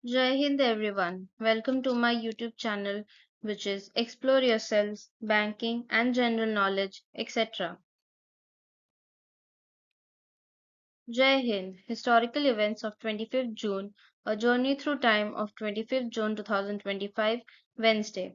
Jai Hind everyone. Welcome to my YouTube channel, which is Explore Yourselves, Banking and General Knowledge, etc. Jai Hind. Historical events of 25th June, a journey through time of 25th June 2025, Wednesday.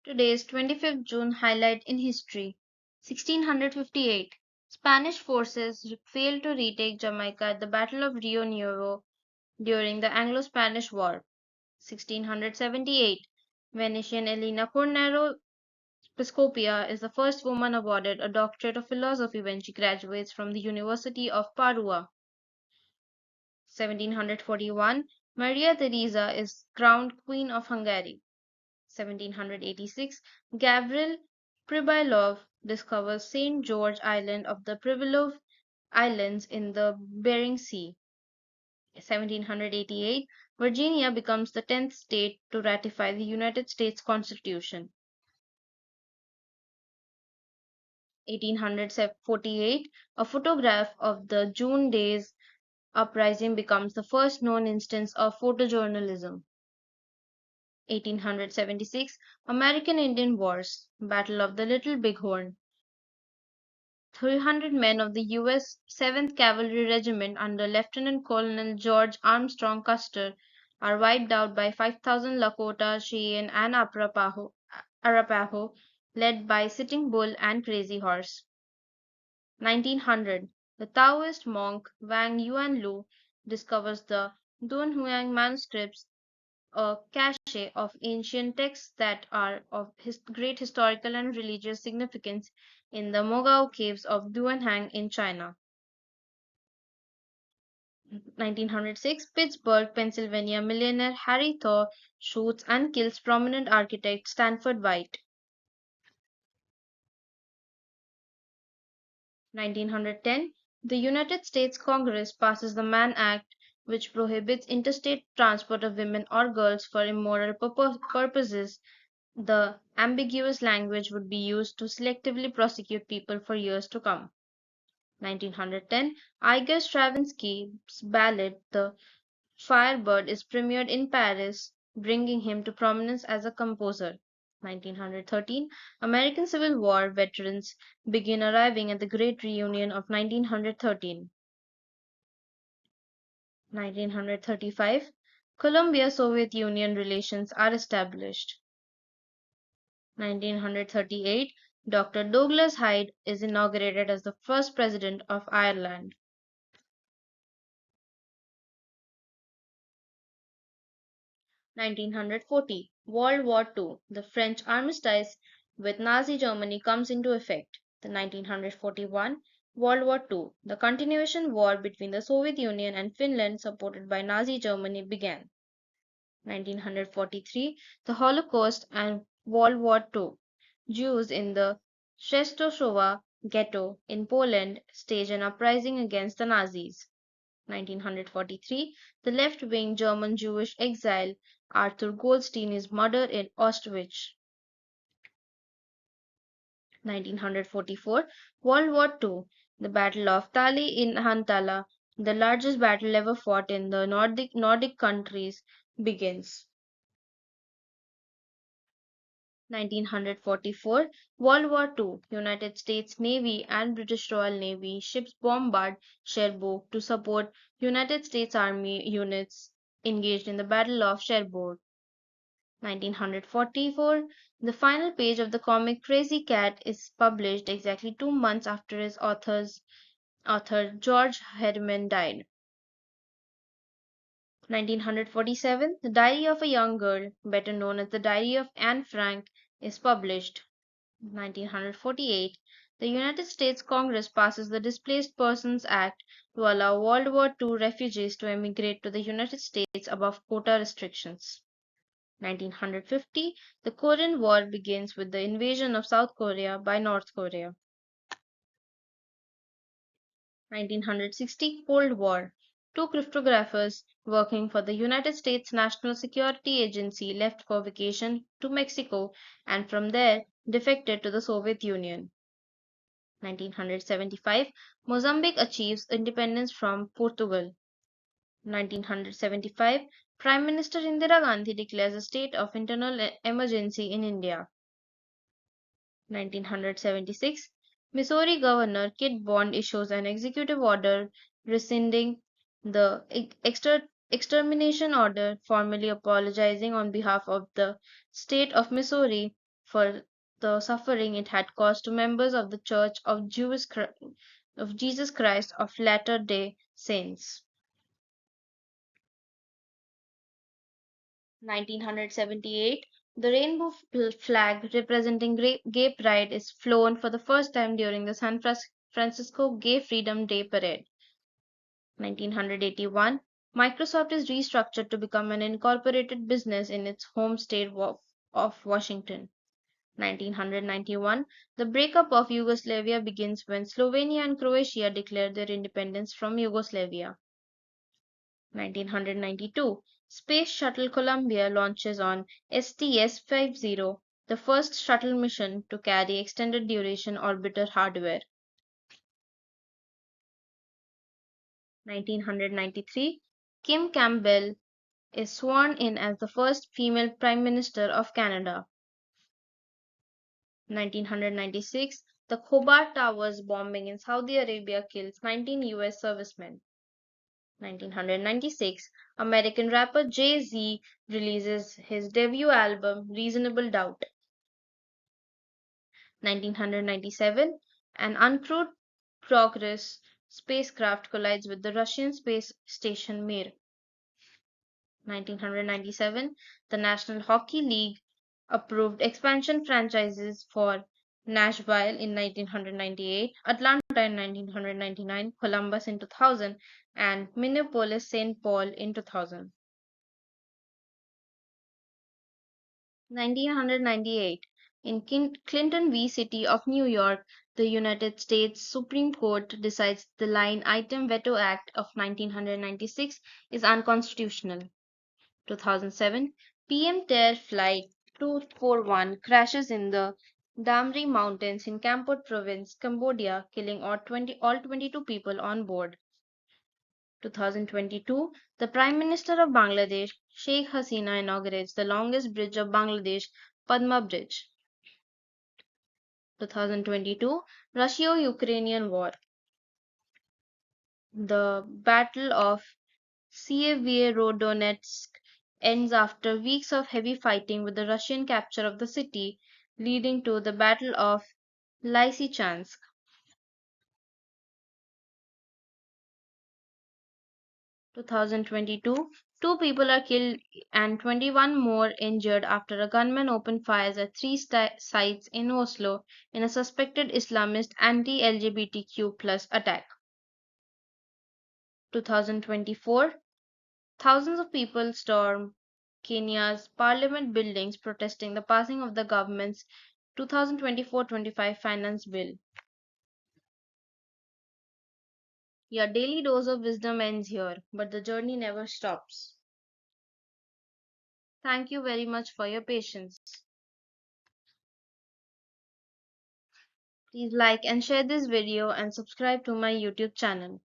Today's 25th June highlight in history. 1658. Spanish forces failed to retake Jamaica at the Battle of Rio Nuevo during the Anglo-Spanish War. 1678. Venetian Elena Cornaro Piscopia is the first woman awarded a doctorate of philosophy when she graduates from the University of Padua. 1741. Maria Theresa is crowned Queen of Hungary. 1786. Gavril Pribilov discovers St. George Island of the Pribilov Islands in the Bering Sea. 1788. Virginia becomes the 10th state to ratify the United States Constitution. 1848, a photograph of the June Days uprising becomes the first known instance of photojournalism. 1876, American Indian Wars, Battle of the Little Bighorn. 300 men of the U.S. 7th Cavalry Regiment under Lieutenant Colonel George Armstrong Custer are wiped out by 5,000 Lakota, Cheyenne, and Arapaho, led by Sitting Bull and Crazy Horse. 1900, the Taoist monk Wang Yuanlu discovers the Dunhuang manuscripts, a cache of ancient texts that are of great historical and religious significance in the Mogao caves of Dunhuang in China. 1906, Pittsburgh, Pennsylvania millionaire Harry Thaw shoots and kills prominent architect Stanford White. 1910, the United States Congress passes the Mann Act, which prohibits interstate transport of women or girls for immoral purposes. The ambiguous language would be used to selectively prosecute people for years to come. 1910, Igor Stravinsky's ballad The Firebird is premiered in Paris, bringing him to prominence as a composer. 1913, American Civil War veterans begin arriving at the Great Reunion of 1913. 1935, Colombia-Soviet Union relations are established. 1938, Dr. Douglas Hyde is inaugurated as the first president of Ireland. 1940, World War II, the French armistice with Nazi Germany comes into effect. The 1941 World War II, the continuation war between the Soviet Union and Finland supported by Nazi Germany began. 1943, the Holocaust and World War II. Jews in the Częstochowa ghetto in Poland stage an uprising against the Nazis. 1943, the left-wing German Jewish exile Arthur Goldstein is murdered in Auschwitz. 1944, World War II, the Battle of Tali in Hantala, the largest battle ever fought in the Nordic countries, begins. 1944, World War II, United States Navy and British Royal Navy ships bombard Cherbourg to support United States Army units engaged in the Battle of Cherbourg. 1944, the final page of the comic Crazy Cat is published exactly 2 months after its author George Herman died. 1947, The Diary of a Young Girl, better known as The Diary of Anne Frank, is published. 1948, the United States Congress passes the Displaced Persons Act to allow World War II refugees to emigrate to the United States above quota restrictions. 1950, the Korean War begins with the invasion of South Korea by North Korea. 1960, Cold War. Two cryptographers working for the United States National Security Agency left for vacation to Mexico and from there defected to the Soviet Union. 1975, Mozambique achieves independence from Portugal. 1975, Prime Minister Indira Gandhi declares a state of internal emergency in India. 1976, Missouri Governor Kit Bond issues an executive order rescinding the extermination order, formally apologizing on behalf of the state of Missouri for the suffering it had caused to members of the Church of Jesus Christ of Latter-day Saints. 1978, the rainbow flag representing Gay Pride is flown for the first time during the Francisco Gay Freedom Day Parade. 1981, Microsoft is restructured to become an incorporated business in its home state of Washington. 1991, the breakup of Yugoslavia begins when Slovenia and Croatia declare their independence from Yugoslavia. 1992, Space Shuttle Columbia launches on STS-50, the first shuttle mission to carry extended duration orbiter hardware. 1993, Kim Campbell is sworn in as the first female Prime Minister of Canada. 1996, the Khobar Towers bombing in Saudi Arabia kills 19 US servicemen. 1996, American rapper Jay-Z releases his debut album Reasonable Doubt. 1997, an uncrewed Progress spacecraft collides with the Russian space station Mir. 1997, the National Hockey League approved expansion franchises for Nashville in 1998, Atlanta in 1999, Columbus in 2000, and Minneapolis-Saint Paul in 2000. 1998, in Clinton v. City of New York, the United States Supreme Court decides the Line Item Veto Act of 1996 is unconstitutional. 2007, PM Ter Flight 241 crashes in the Damri Mountains in Kampot Province, Cambodia, killing all 22 people on board. 2022, the Prime Minister of Bangladesh, Sheikh Hasina, inaugurates the longest bridge of Bangladesh, Padma Bridge. 2022, Russia-Ukrainian War. The Battle of Sievierodonetsk ends after weeks of heavy fighting with the Russian capture of the city, leading to the Battle of Lysychansk. 2022, two people are killed and 21 more injured after a gunman opened fires at three sites in Oslo in a suspected Islamist anti-LGBTQ plus attack. 2024, thousands of people storm Kenya's parliament buildings protesting the passing of the government's 2024-25 finance bill. Your daily dose of wisdom ends here, but the journey never stops. Thank you very much for your patience. Please like and share this video and subscribe to my YouTube channel.